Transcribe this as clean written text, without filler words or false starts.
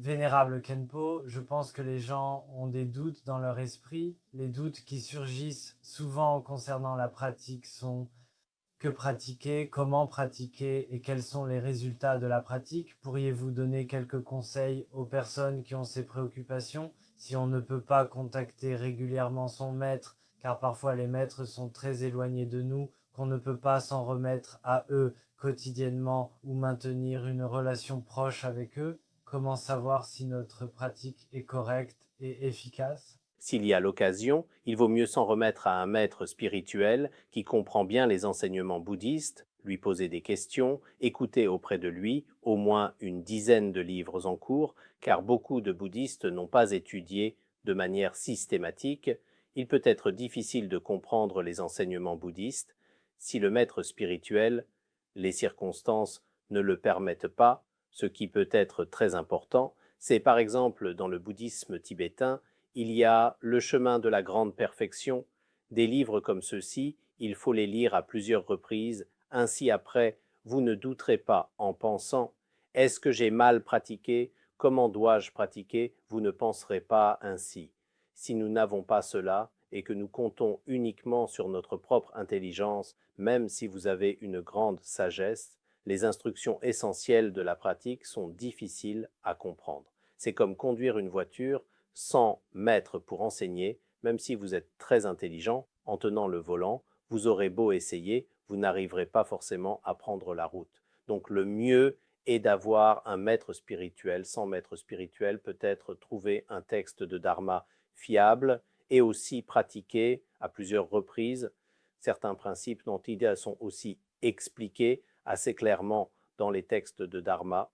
Vénérable Kenpo, je pense que les gens ont des doutes dans leur esprit. Les doutes qui surgissent souvent concernant la pratique sont: que pratiquer, comment pratiquer et quels sont les résultats de la pratique? Pourriez-vous donner quelques conseils aux personnes qui ont ces préoccupations? Si on ne peut pas contacter régulièrement son maître, car parfois les maîtres sont très éloignés de nous, qu'on ne peut pas s'en remettre à eux quotidiennement ou maintenir une relation proche avec eux, comment savoir si notre pratique est correcte et efficace? S'il y a l'occasion, il vaut mieux s'en remettre à un maître spirituel qui comprend bien les enseignements bouddhistes, lui poser des questions, écouter auprès de lui au moins une dizaine de livres en cours, car beaucoup de bouddhistes n'ont pas étudié de manière systématique. Il peut être difficile de comprendre les enseignements bouddhistes si le maître spirituel, les circonstances ne le permettent pas. Ce qui peut être très important, c'est par exemple dans le bouddhisme tibétain, il y a le chemin de la grande perfection. Des livres comme ceux-ci, il faut les lire à plusieurs reprises, ainsi après, vous ne douterez pas en pensant: est-ce que j'ai mal pratiqué? Comment dois-je pratiquer? Vous ne penserez pas ainsi. Si nous n'avons pas cela et que nous comptons uniquement sur notre propre intelligence, même si vous avez une grande sagesse, les instructions essentielles de la pratique sont difficiles à comprendre. C'est comme conduire une voiture sans maître pour enseigner. Même si vous êtes très intelligent, en tenant le volant, vous aurez beau essayer, vous n'arriverez pas forcément à prendre la route. Donc le mieux est d'avoir un maître spirituel. Sans maître spirituel, peut-être trouver un texte de dharma fiable et aussi pratiquer à plusieurs reprises. Certains principes dont idées sont aussi expliqués assez clairement dans les textes de dharma.